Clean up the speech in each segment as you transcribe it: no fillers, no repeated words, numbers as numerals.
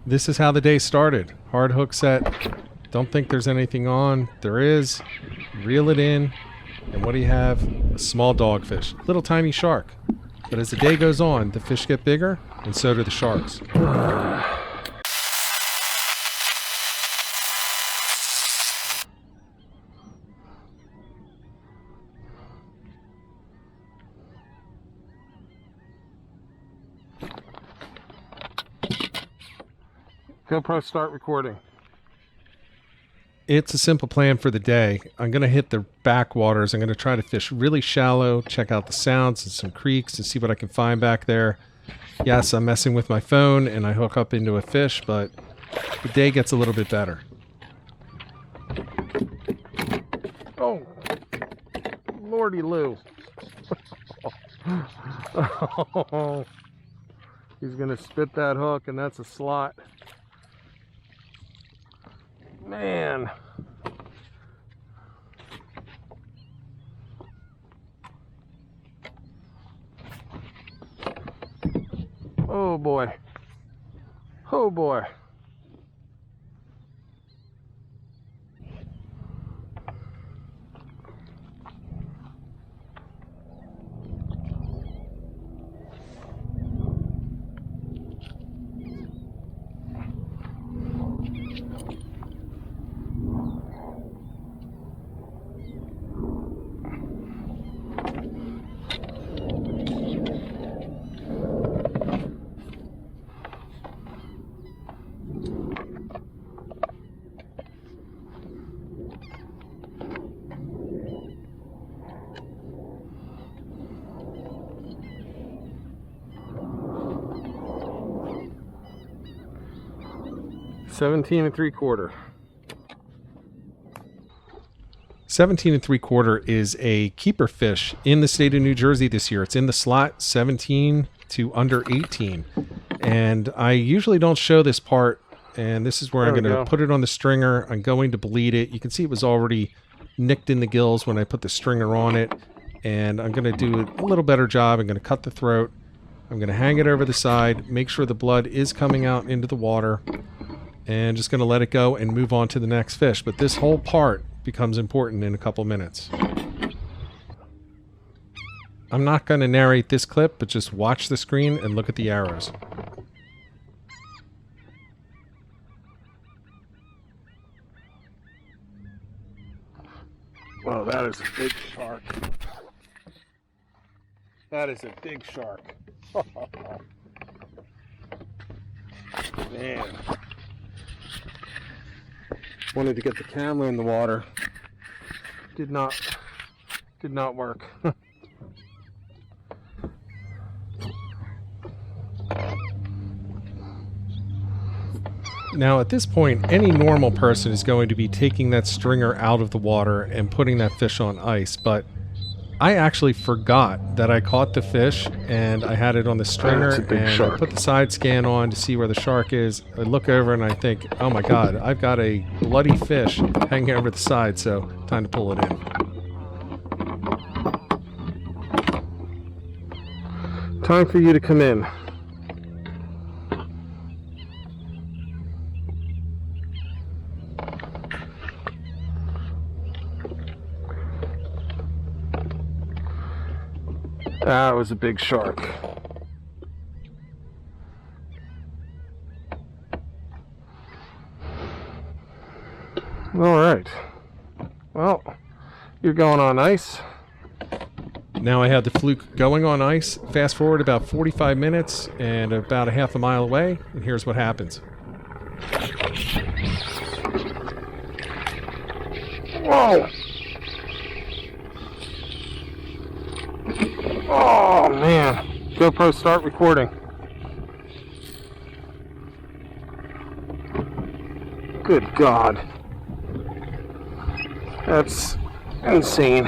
This is how the day started. Hard hook set. Don't think there's anything on. There is. Reel it in. And what do you have? A small dogfish. Little tiny shark. But as the day goes on, the fish get bigger, and so do the sharks. GoPro, start recording. It's a simple plan for the day. I'm going to hit the backwaters. I'm going to try to fish really shallow, check out the sounds and some creeks and see what I can find back there. Yes, I'm messing with my phone and I hook up into a fish, but the day gets a little bit better. Oh, Lordy Lou. Oh, he's going to spit that hook and that's a slot. Man. Oh boy. Oh boy. $17 3/4. 17 3/4 is a keeper fish in the state of New Jersey this year. It's in the slot 17 to under 18. And I usually don't show this part, and this is where I'm going to put it on the stringer. I'm going to bleed it. You can see it was already nicked in the gills when I put the stringer on it. And I'm going to do a little better job. I'm going to cut the throat. I'm going to hang it over the side, make sure the blood is coming out into the water, and just going to let it go and move on to the next fish. But this whole part becomes important in a couple minutes. I'm not going to narrate this clip, but just watch the screen and look at the arrows. Well, that is a big shark. That is a big shark. Man. Wanted to get the camera in the water. Did not work. Now at this point, any normal person is going to be taking that stringer out of the water and putting that fish on ice, but I actually forgot that I caught the fish and I had it on the stringer, and I put the side scan on to see where the shark is. I look over and I think, oh my god, I've got a bloody fish hanging over the side, so time to pull it in. Time for you to come in. That was a big shark. All right. Well, you're going on ice. Now I have the Fluke going on ice. Fast forward about 45 minutes and about a half a mile away, and here's what happens. Whoa! Oh man, GoPro, start recording. Good God. That's insane.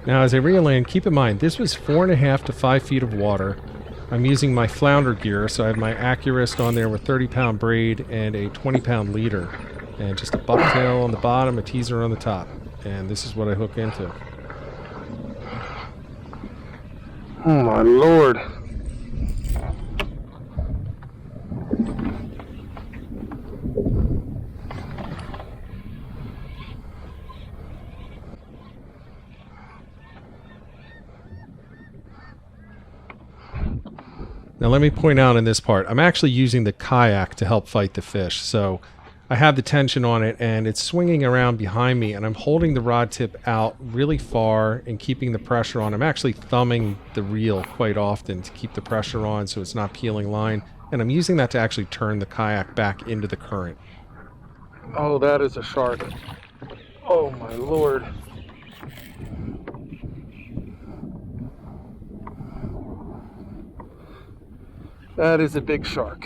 Now as I reel in, keep in mind, this was 4.5 to 5 feet of water. I'm using my Flounder gear, so I have my Accurist on there with 30-pound braid and a 20-pound leader. And just a bucktail on the bottom, a teaser on the top. And this is what I hook into. Oh my Lord. Now let me point out in this part, I'm actually using the kayak to help fight the fish. So I have the tension on it and it's swinging around behind me and I'm holding the rod tip out really far and keeping the pressure on. I'm actually thumbing the reel quite often to keep the pressure on so it's not peeling line. And I'm using that to actually turn the kayak back into the current. Oh, that is a shark. Oh my Lord. That is a big shark.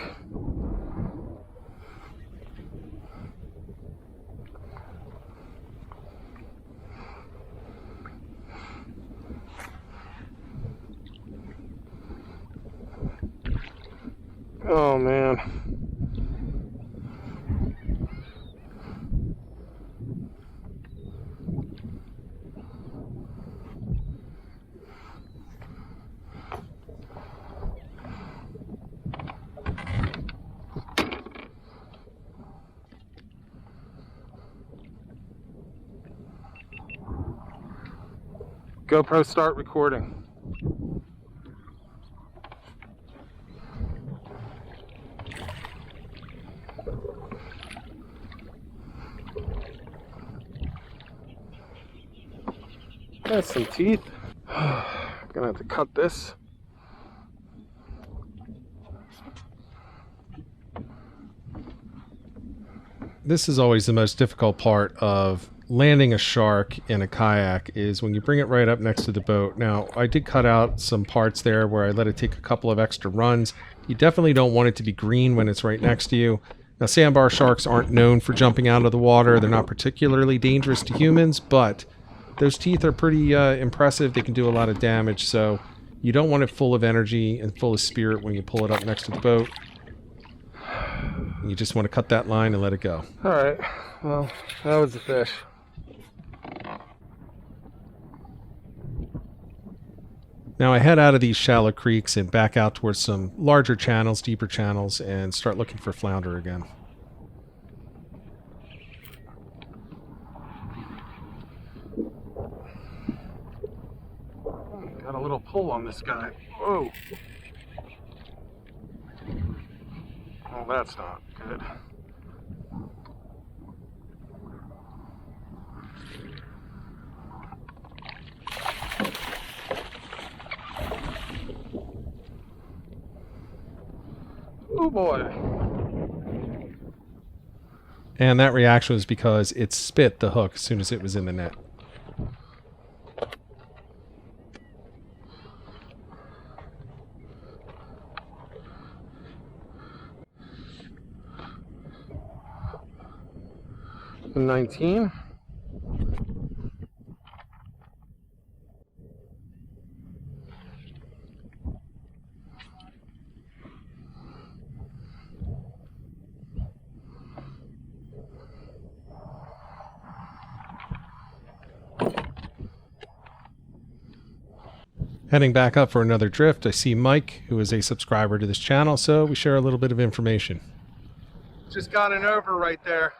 Oh man. GoPro, start recording. That's some teeth. I'm gonna have to cut this. This is always the most difficult part of landing a shark in a kayak is when you bring it right up next to the boat. Now, I did cut out some parts there where I let it take a couple of extra runs. You definitely don't want it to be green when it's right next to you. Now, sandbar sharks aren't known for jumping out of the water. They're not particularly dangerous to humans, but those teeth are pretty impressive. They can do a lot of damage, so you don't want it full of energy and full of spirit when you pull it up next to the boat. You just want to cut that line and let it go. All right, well, that was the fish. Now I head out of these shallow creeks and back out towards some larger channels, deeper channels, and start looking for flounder again. Got a little pull on this guy. Whoa. Oh, that's not good. Oh boy. And that reaction was because it spit the hook as soon as it was in the net. The 19. Heading back up for another drift, I see Mike, who is a subscriber to this channel, so we share a little bit of information. Just got an over right there.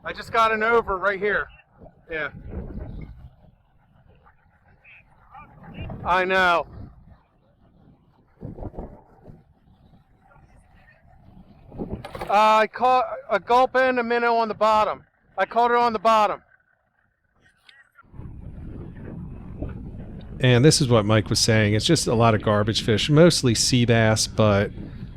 I just got an over right here. Yeah. I know. I caught a gulp and a minnow on the bottom. I caught it on the bottom. And this is what Mike was saying. It's just a lot of garbage fish, mostly sea bass, but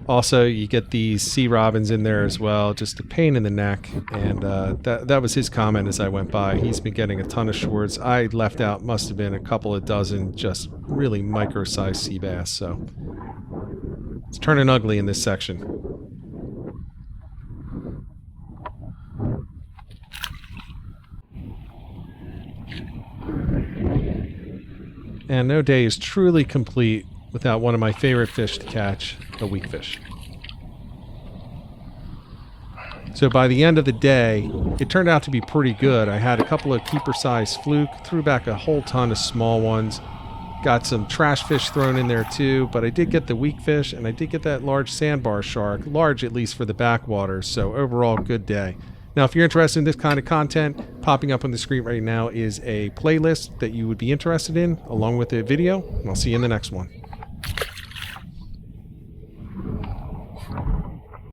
also you get these sea robins in there as well. Just a pain in the neck. And that was his comment as I went by. He's been getting a ton of shorts. I left out must have been a couple of dozen just really micro-sized sea bass. So it's turning ugly in this section. And no day is truly complete without one of my favorite fish to catch, a weakfish. So by the end of the day, it turned out to be pretty good. I had a couple of keeper-sized fluke, threw back a whole ton of small ones, Got some trash fish thrown in there too, but I did get the weakfish, and I did get that large sandbar shark, large at least for the backwater, so overall good day. Now, if you're interested in this kind of content, popping up on the screen right now is a playlist that you would be interested in, along with a video, and I'll see you in the next one.